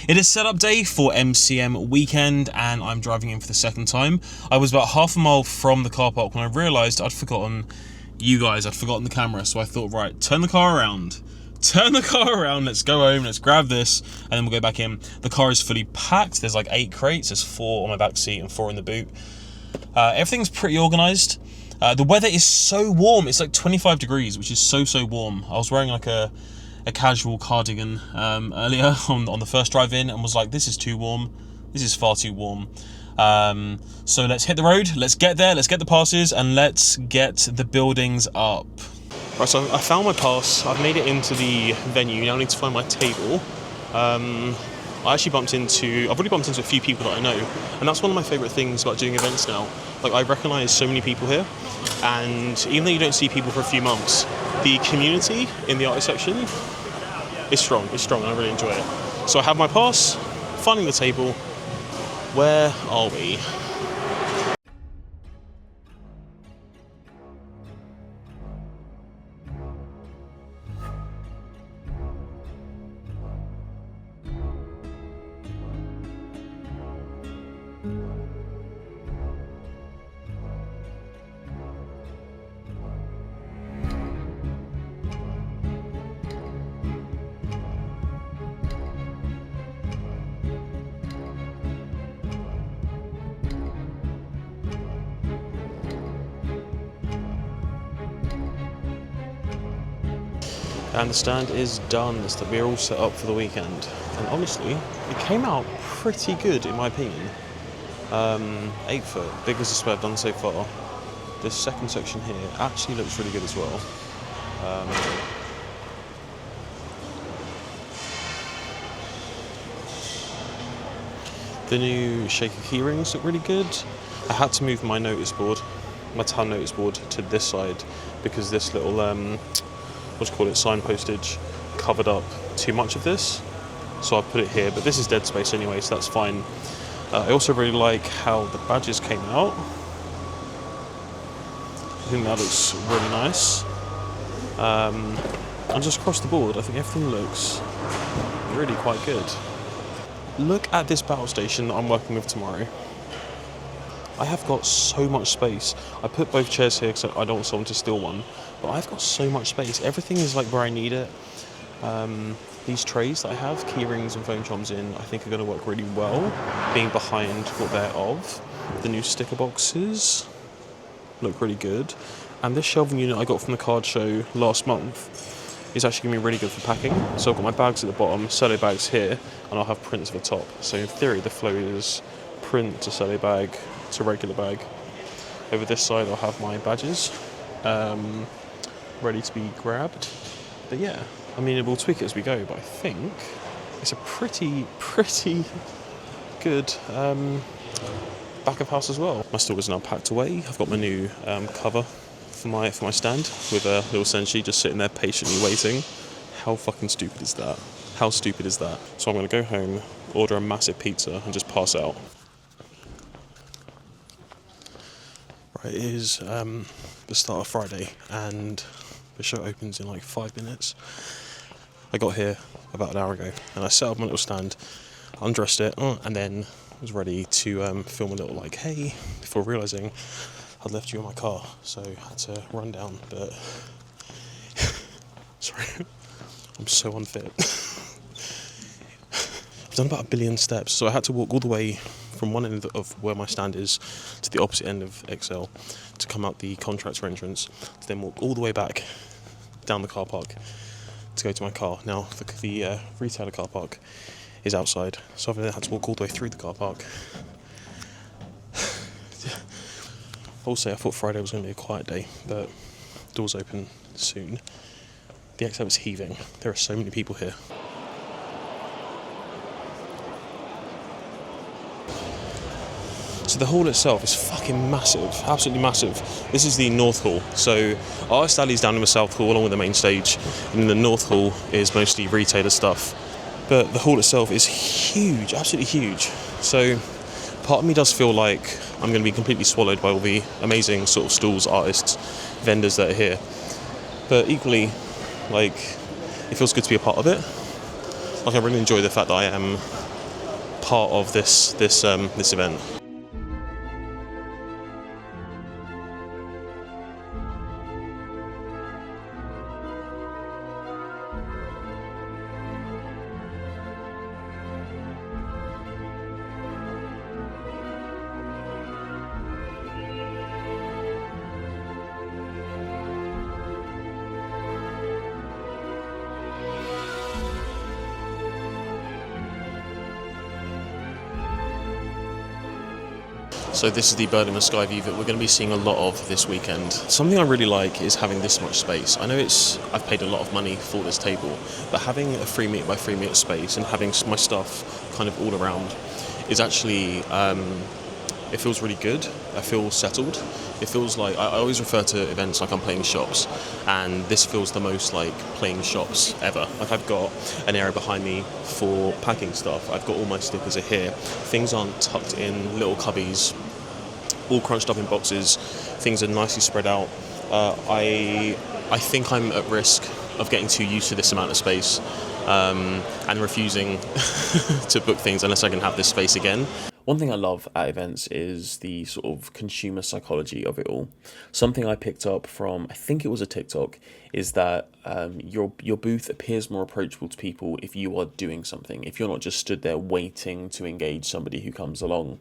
It is setup day for MCM weekend and I'm driving in for the second time. I was about half a mile from the car park when I realised I'd forgotten the camera, so I thought, right, turn the car around, let's go home, let's grab this, and then we'll go back in. The car is fully packed, there's like 8 crates, there's 4 on my back seat and 4 in the boot. Everything's pretty organised. The weather is so warm, it's like 25 degrees, which is so warm. I was wearing like a casual cardigan earlier on the first drive in and was like, this is too warm, this is far too warm. So let's hit the road, let's get there, let's get the passes, and let's get the buildings up. Right, so I found my pass, I've made it into the venue, now I need to find my table. I've already bumped into a few people that I know, and that's one of my favourite things about doing events now. Like, I recognise so many people here, and even though you don't see people for a few months, the community in the artist section is strong, and I really enjoy it. So I have my pass, finding the table. Where are we? And the stand is done, so that we're all set up for the weekend. And honestly, it came out pretty good in my opinion. 8 foot, biggest display I've done so far. This second section here actually looks really good as well. The new shaker key rings look really good. I had to move my notice board, my town notice board, to this side because this little sign postage covered up too much of this, so I put it here, but this is dead space anyway, so that's fine. I also really like how the badges came out. I think that looks really nice. And just across the board, I think everything looks really quite good. Look at this battle station that I'm working with tomorrow. I have got so much space. I put both chairs here because I don't want someone to steal one, but I've got so much space. Everything is like where I need it. These trays that I have, key rings and foam choms in, I think are going to work really well, being behind what they're of. The new sticker boxes look really good. And this shelving unit I got from the card show last month is actually going to be really good for packing. So I've got my bags at the bottom, cello bags here, and I'll have prints at the top. So in theory, the flow is print to cello bag to regular bag. Over this side I'll have my badges ready to be grabbed. But yeah, I mean, we'll tweak it as we go, but I think it's a pretty good back of house as well. My store is now packed away. I've got my new cover for my stand with a little senshi just sitting there patiently waiting. How fucking stupid is that? How stupid is that? So I'm going to go home, order a massive pizza and just pass out. Right, it is the start of Friday and the show opens in like 5 minutes. I got here about an hour ago and I set up my little stand, undressed it, and then was ready to film a little like hey before realising I'd left you in my car, so I had to run down, but sorry, I'm so unfit. I've done about 1 billion steps, so I had to walk all the way from one end of where my stand is to the opposite end of XL to come out the contractor entrance, to then walk all the way back down the car park to go to my car. Now the retailer car park is outside, so I've then had to walk all the way through the car park. Also, I thought Friday was going to be a quiet day, but doors open soon. The XL is heaving. There are so many people here. So the hall itself is fucking massive, absolutely massive. This is the North Hall. So Artist Alley's down in the South Hall along with the main stage, and the North Hall is mostly retailer stuff. But the hall itself is huge, absolutely huge. So part of me does feel like I'm going to be completely swallowed by all the amazing sort of stalls, artists, vendors that are here. But equally, like, it feels good to be a part of it. Like, I really enjoy the fact that I am part of this event. So this is the Bird in the Sky view that we're going to be seeing a lot of this weekend. Something I really like is having this much space. I know I've paid a lot of money for this table, but having a 3 metre by 3 metre space and having my stuff kind of all around is actually, it feels really good. I feel settled. It feels like, I always refer to events like I'm playing shops, and this feels the most like playing shops ever. Like I've got an area behind me for packing stuff. I've got all my stickers are here. Things aren't tucked in little cubbies, all crunched up in boxes. Things are nicely spread out. I think I'm at risk of getting too used to this amount of space and refusing to book things unless I can have this space again. One thing I love at events is the sort of consumer psychology of it all. Something I picked up from, I think it was a TikTok, is that your booth appears more approachable to people if you are doing something, if you're not just stood there waiting to engage somebody who comes along.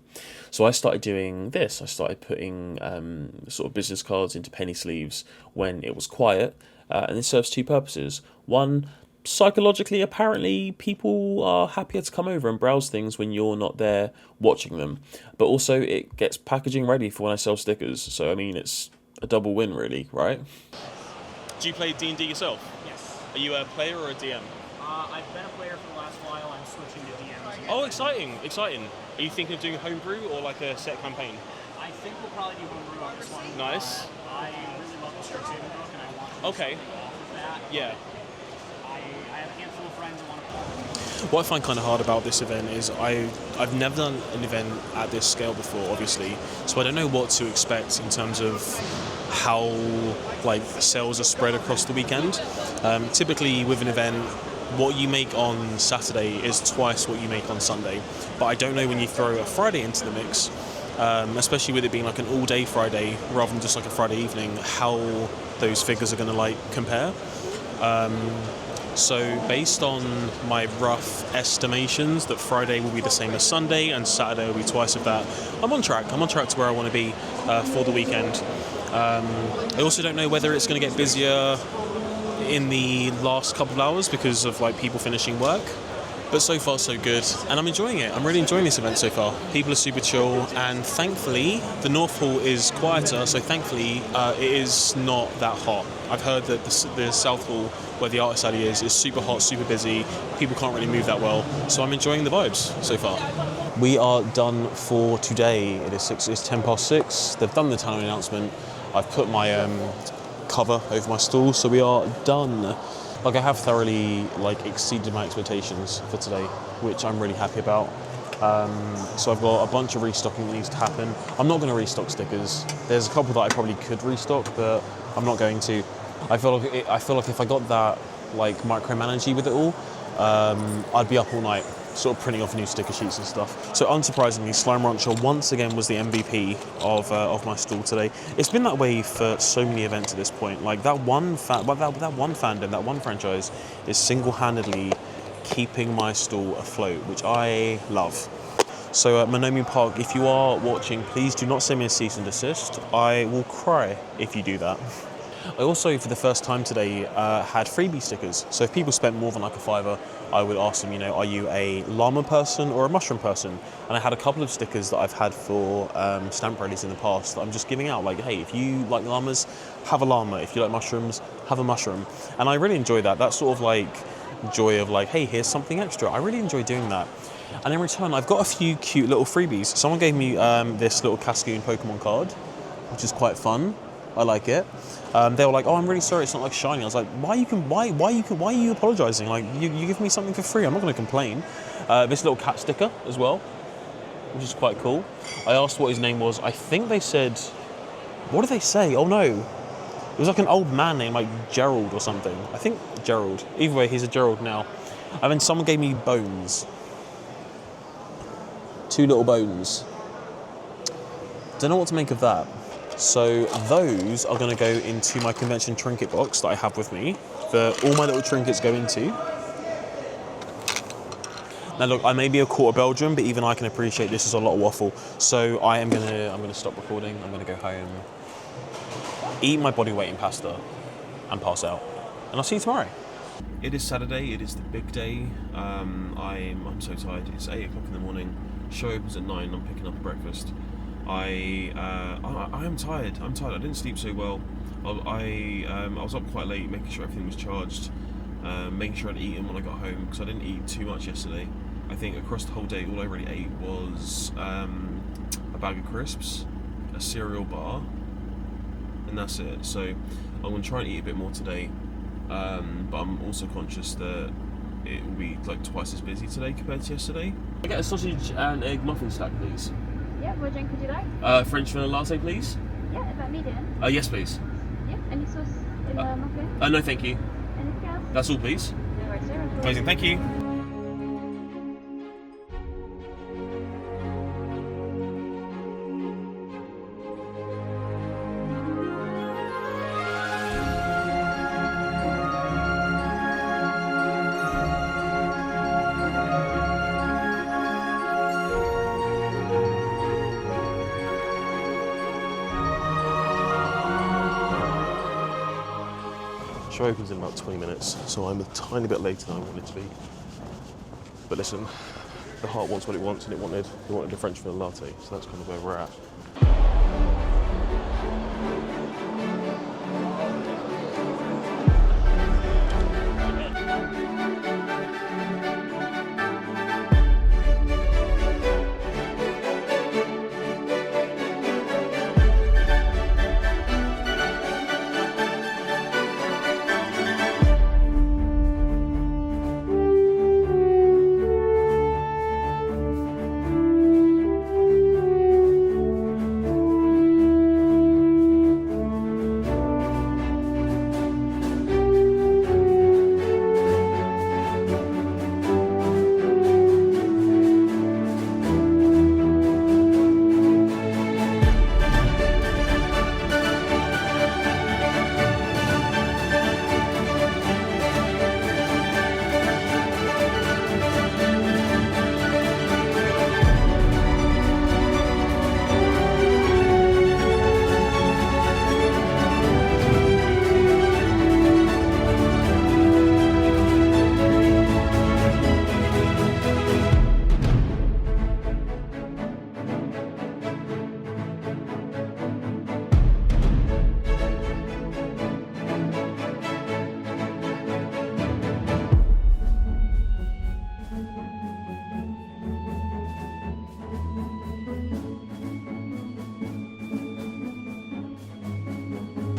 So I started doing this. I started putting sort of business cards into penny sleeves when it was quiet, and it serves two purposes. One, psychologically, apparently, people are happier to come over and browse things when you're not there watching them. But also, it gets packaging ready for when I sell stickers. So, I mean, it's a double win, really, right? Do you play D&D yourself? Yes. Are you a player or a DM? I've been a player for the last while. I'm switching to DM. Oh, exciting. Are you thinking of doing homebrew or like a set campaign? I think we'll probably do homebrew on this one. Nice. I really love the Strixhaven book, and I want to Okay. off of that. Yeah. I have a handful of friends who want to play. What I find kind of hard about this event is I've never done an event at this scale before, obviously, so I don't know what to expect in terms of how like sales are spread across the weekend. Typically with an event, what you make on Saturday is twice what you make on Sunday, but I don't know when you throw a Friday into the mix, especially with it being like an all-day Friday rather than just like a Friday evening, how those figures are going to like compare. So based on my rough estimations that Friday will be the same as Sunday and Saturday will be twice of that, I'm on track to where I want to be for the weekend. I also don't know whether it's going to get busier in the last couple of hours because of like people finishing work, but so far so good, and I'm enjoying it. I'm really enjoying this event so far. People are super chill, and thankfully the North Hall is quieter, so thankfully it is not that hot. I've heard that the South Hall, where the artist alley is super hot, super busy. People can't really move that well, so I'm enjoying the vibes so far. We are done for today. It's 6:10. They've done the talent announcement. I've put my cover over my stall, so we are done. Like I have thoroughly like exceeded my expectations for today, which I'm really happy about. So I've got a bunch of restocking that needs to happen. I'm not going to restock stickers. There's a couple that I probably could restock, but I'm not going to. I feel like if I got that like micromanagey with it all, I'd be up all night, sort of printing off new sticker sheets and stuff. So unsurprisingly, Slime Rancher once again was the MVP of my stall today. It's been that way for so many events at this point. Like that one fandom, that one franchise is single-handedly keeping my stall afloat, which I love. So Monomi Park, if you are watching, please do not send me a cease and desist. I will cry if you do that. I also, for the first time today, had freebie stickers. So if people spent more than like a £5, I would ask them, are you a llama person or a mushroom person? And I had a couple of stickers that I've had for stamp rallies in the past that I'm just giving out. Like, hey, if you like llamas, have a llama. If you like mushrooms, have a mushroom. And I really enjoy that. That sort of like joy of like, hey, here's something extra. I really enjoy doing that. And in return, I've got a few cute little freebies. Someone gave me this little Cascoon Pokemon card, which is quite fun. I like it. They were like, "Oh, I'm really sorry, it's not like shiny." I was like, "Why are you apologising? Like, you give me something for free. I'm not going to complain." This little cat sticker as well, which is quite cool. I asked what his name was. I think they said, what did they say? Oh no, it was like an old man named like Gerald or something. I think Gerald. Either way, he's a Gerald now. And then someone gave me bones. 2 little bones. Don't know what to make of that. So those are going to go into my convention trinket box that I have with me, that all my little trinkets go into. Now look, I may be a quarter Belgian, but even I can appreciate this is a lot of waffle. So I'm gonna stop recording. I'm gonna go home, eat my body weight in pasta, and pass out. And I'll see you tomorrow. It is Saturday. It is the big day. I'm so tired. It's 8 o'clock in the morning. Show opens at 9. I'm picking up breakfast. I am tired. I'm tired. I didn't sleep so well. I was up quite late, making sure everything was charged, making sure I'd eaten when I got home, because I didn't eat too much yesterday. I think across the whole day, all I really ate was a bag of crisps, a cereal bar, and that's it. So I'm going to try and eat a bit more today, but I'm also conscious that it will be like twice as busy today compared to yesterday. Can I get a sausage and egg muffin stack, please? Yeah, what drink would you like? French vanilla latte, please. Yeah, is that medium? Yes, please. Yeah, any sauce in the muffin? No, thank you. Anything else? That's all, please. No worries, sir. Amazing, thank you. Show opens in about 20 minutes, so I'm a tiny bit later than I wanted to be. But listen, the heart wants what it wants, and it wanted a French vanilla latte, so that's kind of where we're at.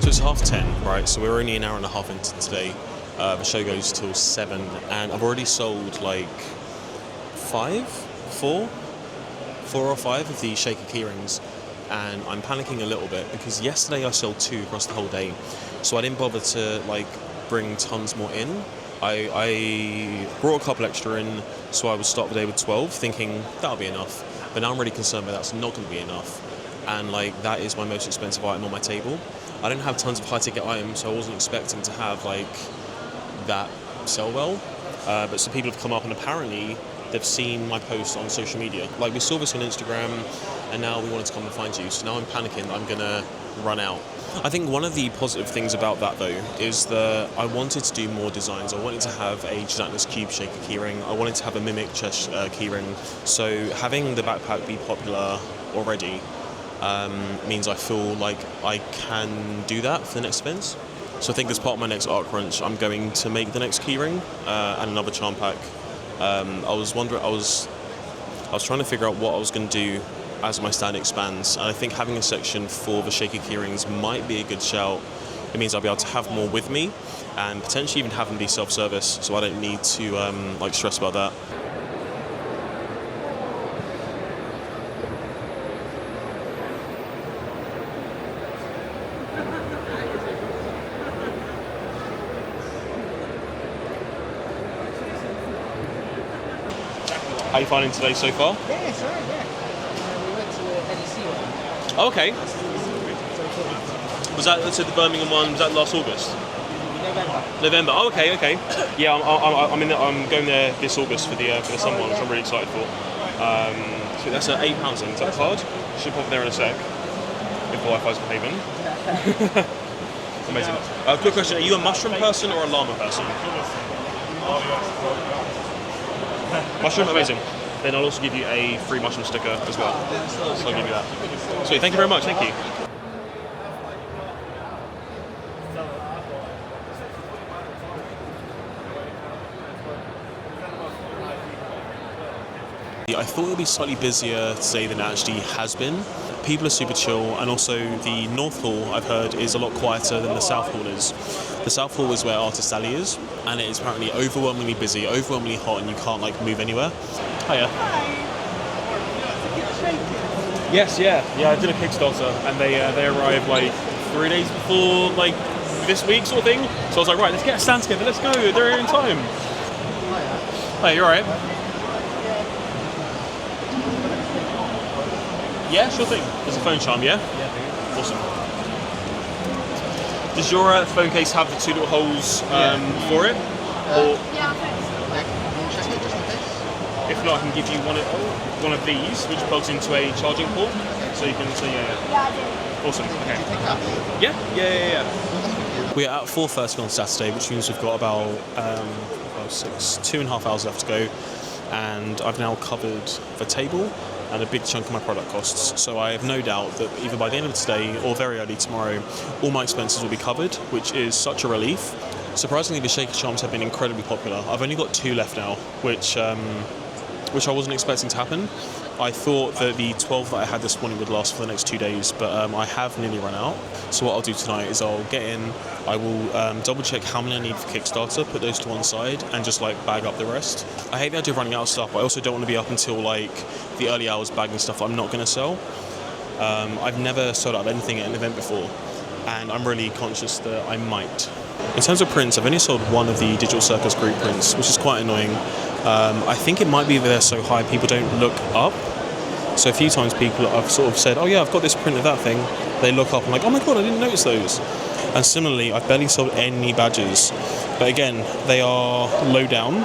So it's 10:30, right? So we're only an hour and a half into today. The show goes till 7, and I've already sold like 4 or 5 of the shaker keyrings, and I'm panicking a little bit because yesterday I sold 2 across the whole day, so I didn't bother to like bring tons more in. I brought a couple extra in, so I would start the day with 12, thinking that'll be enough. But now I'm really concerned that that's not going to be enough, and like that is my most expensive item on my table. I don't have tons of high ticket items, so I wasn't expecting to have like that sell well. But some people have come up and apparently they've seen my post on social media. Like we saw this on Instagram, and now we wanted to come and find you. So now I'm panicking that I'm gonna run out. I think one of the positive things about that though is that I wanted to do more designs. I wanted to have a gelatinous cube shaker keyring. I wanted to have a mimic chest keyring. So having the backpack be popular already means I feel like I can do that for the next events. So I think as part of my next art crunch, I'm going to make the next keyring and another charm pack. I was trying to figure out what I was going to do as my stand expands, and I think having a section for the shaker keyrings might be a good shout. It means I'll be able to have more with me, and potentially even have them be self-service, so I don't need to like stress about that. How are you finding today so far? Yeah, it's alright, yeah. We went to the NEC one. Oh, okay. Was that so the Birmingham one? Was that last August? November. Oh, okay. Yeah, I'm going there this August for the summer one, which I'm really excited for. So that's £8 then. Is that a card? Should pop there in a sec. If Wi-Fi's behaving. Amazing. Quick question: are you a mushroom person or a llama person? Mushroom, amazing. Then I'll also give you a free mushroom sticker as well. So I'll give you that. Sweet. Thank you very much. Thank you. I thought it would be slightly busier today than it actually has been. People are super chill, and also the North Hall, I've heard, is a lot quieter than the South Hall is. The South Hall is where Artist Alley is, and it is apparently overwhelmingly busy, overwhelmingly hot, and you can't like move anywhere. Hiya. Hi. Yes, yeah, I did a Kickstarter, and they arrived like 3 days before like this week sort of thing. So I was like, right, let's get a stand together, let's go. They're here in time. Hiya, you alright? Yeah, sure thing. There's a phone charm, yeah? Yeah. Awesome. Does your phone case have the two little holes for it? Or Yeah, thanks. Check it just in case. if not, I can give you one of these, which plugs into a charging port. So you can, Yeah, I did. Awesome, okay. Take that. Yeah. We're at 4:30 on Saturday, which means we've got about 2.5 hours left to go. And I've now covered the table and a big chunk of my product costs. So I have no doubt that either by the end of today or very early tomorrow, all my expenses will be covered, which is such a relief. Surprisingly, the shaker charms have been incredibly popular. I've only got 2 left now, which I wasn't expecting to happen. I thought that the 12 that I had this morning would last for the next 2 days, but I have nearly run out. So what I'll do tonight is I'll get in, I will double check how many I need for Kickstarter, put those to one side, and just like bag up the rest. I hate the idea of running out of stuff, but I also don't want to be up until like the early hours bagging stuff I'm not going to sell. I've never sold out of anything at an event before, and I'm really conscious that I might. In terms of prints, I've only sold one of the Digital Circus group prints, which is quite annoying. I think it might be that they're so high people don't look up. So a few times people have sort of said, oh yeah, I've got this print of that thing. They look up and like, oh my god, I didn't notice those. And similarly, I've barely sold any badges. But again, they are low down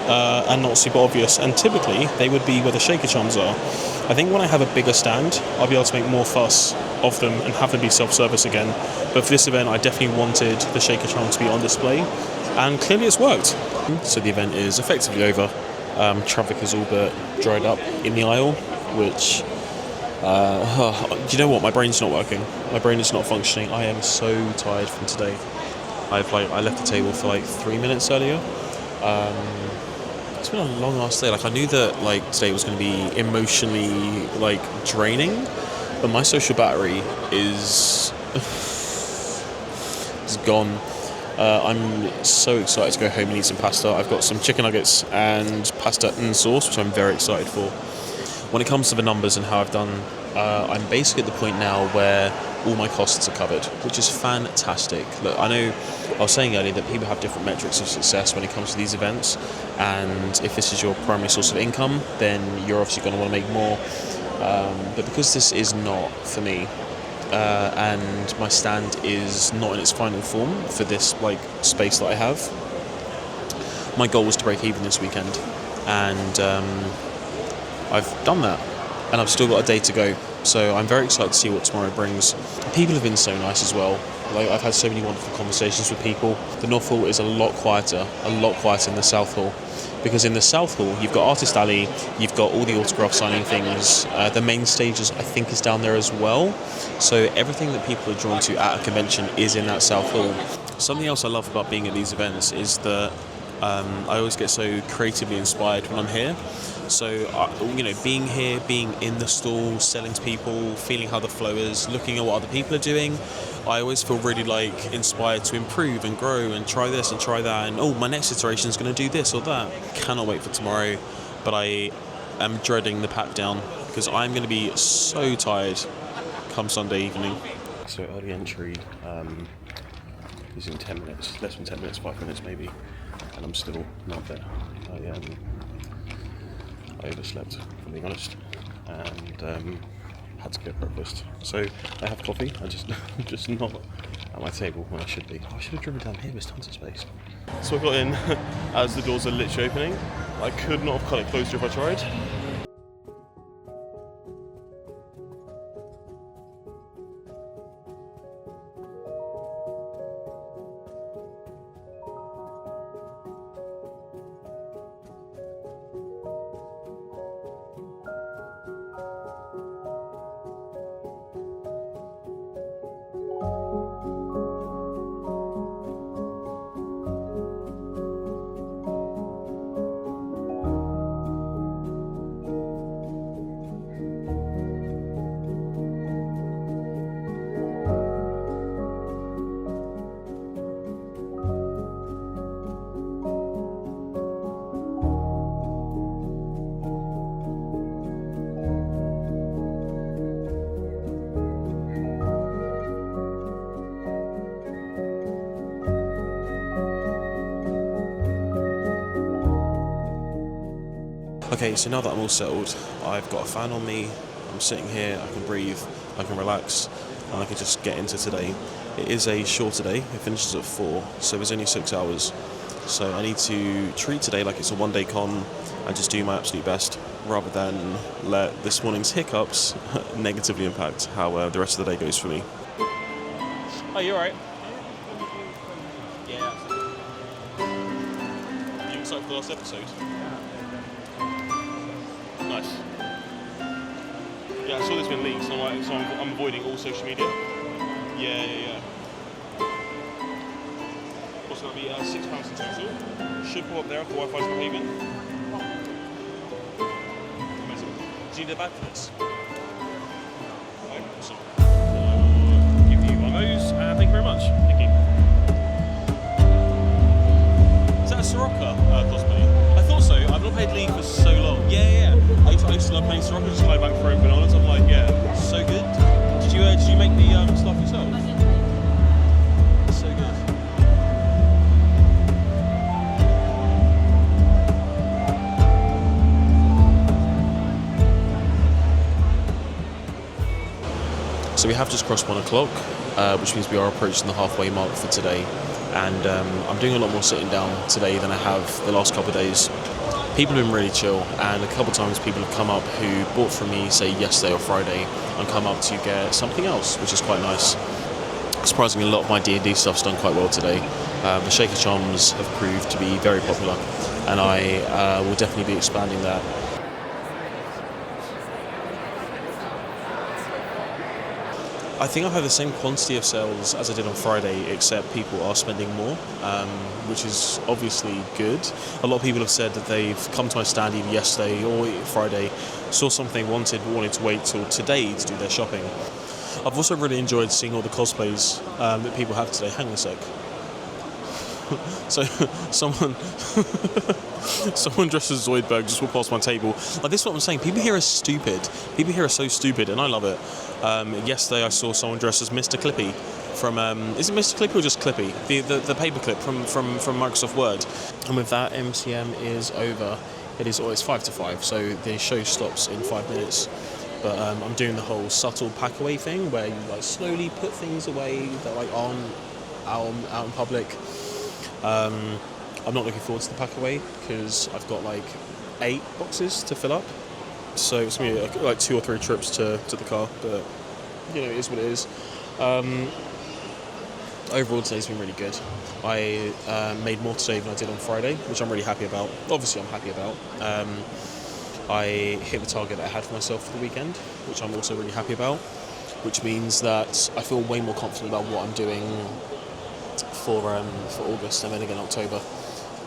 and not super obvious. And typically, they would be where the shaker charms are. I think when I have a bigger stand, I'll be able to make more fuss of them and have them be self-service again. But for this event, I definitely wanted the shaker charm to be on display. And clearly it's worked. So the event is effectively over. Traffic is all but dried up in the aisle, which, do you know what? My brain's not working. My brain is not functioning. I am so tired from today. I left the table for like 3 minutes earlier. It's been a long ass day. Like I knew that like today was going to be emotionally like draining, but my social battery is gone. I'm so excited to go home and eat some pasta. I've got some chicken nuggets and pasta and sauce, which I'm very excited for. When it comes to the numbers and how I've done, I'm basically at the point now where all my costs are covered, which is fantastic. Look, I know I was saying earlier that people have different metrics of success when it comes to these events, and if this is your primary source of income, then you're obviously going to want to make more. But because this is not for me, and my stand is not in its final form for this like space that I have, my goal was to break even this weekend, and I've done that, and I've still got a day to go. So I'm very excited to see what tomorrow brings. People have been so nice as well. Like I've had so many wonderful conversations with people. The North Hall is a lot quieter than the South Hall. Because in the South Hall, you've got Artist Alley, you've got all the autograph signing things. The main stages, I think, is down there as well. So everything that people are drawn to at a convention is in that South Hall. Something else I love about being at these events is that I always get so creatively inspired when I'm here. So, being here, being in the stall, selling to people, feeling how the flow is, looking at what other people are doing, I always feel really inspired to improve and grow and try this and try that, and my next iteration is going to do this or that. Cannot wait for tomorrow, but I am dreading the pat down because I'm going to be so tired come Sunday evening. So early entry, using 10 minutes, less than 10 minutes, 5 minutes maybe, and I'm still not there. I overslept, if I'm being honest, and had to get breakfast. So I have coffee. I just not at my table when I should be. Oh, I should have driven down here. There's tons of space. So I got in as the doors are literally opening. I could not have cut it closer if I tried. Okay, so now that I'm all settled, I've got a fan on me, I'm sitting here, I can breathe, I can relax, and I can just get into today. It is a shorter day, it finishes at 4, so there's only 6 hours. So I need to treat today like it's a one-day con and just do my absolute best, rather than let this morning's hiccups negatively impact how the rest of the day goes for me. Oh, you alright? Yeah, absolutely. You excited for the last episode? Nice. Yeah, I saw there's been leaks, so I'm avoiding all social media. Yeah. Also, that'll be £6 in total. Should pop up there if the Wi-Fi's behaving. Amazing. Do you need a bag for this? Okay, awesome. Give you one of those, and thank you very much. Thank you. Is that a Soroka cosplay? I thought so. I've not played League for so long. Yeah. I used to love playing Soroka, just fly back throwing bananas. I'm like, yeah, so good. Did you make the stuff yourself? I did. So good. So we have just crossed 1 o'clock, which means we are approaching the halfway mark for today. And I'm doing a lot more sitting down today than I have the last couple of days. People have been really chill, and a couple of times people have come up who bought from me, say yesterday or Friday, and come up to get something else, which is quite nice. Surprisingly, a lot of my D&D stuff's done quite well today. The Shaker Charms have proved to be very popular, and I will definitely be expanding that. I think I've had the same quantity of sales as I did on Friday, except people are spending more, which is obviously good. A lot of people have said that they've come to my stand either yesterday or Friday, saw something they wanted but wanted to wait till today to do their shopping. I've also really enjoyed seeing all the cosplays that people have today. Hang on a sec. So someone dressed as Zoidberg just walked past my table. Like, this is what I'm saying. People here are stupid. People here are so stupid, and I love it. Yesterday I saw someone dressed as Mr. Clippy from is it Mr. Clippy or just Clippy? The paperclip from Microsoft Word. And with that, MCM is over. It's 5 to 5, so the show stops in 5 minutes. But I'm doing the whole subtle pack away thing where you like slowly put things away that like aren't out in public. I'm not looking forward to the pack away because I've got like 8 boxes to fill up, so it's gonna be like 2 or 3 trips to the car, but you know, it is what it is. Overall today's been really good. I made more today than I did on Friday, which I'm really happy about. Obviously I'm happy about. I hit the target that I had for myself for the weekend, which I'm also really happy about, which means that I feel way more confident about what I'm doing for August and then again October.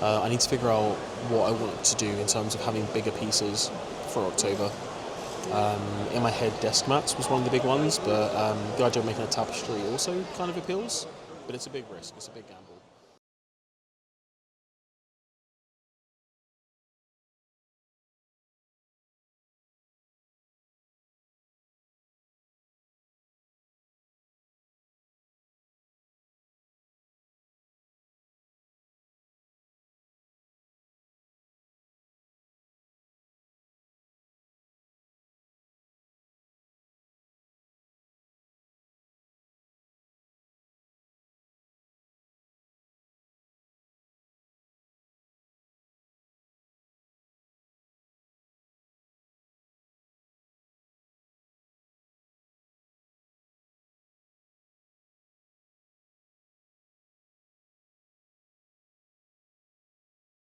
I need to figure out what I want to do in terms of having bigger pieces for October. In my head, desk mats was one of the big ones, but the idea of making a tapestry also kind of appeals, but it's a big risk, it's a big gamble.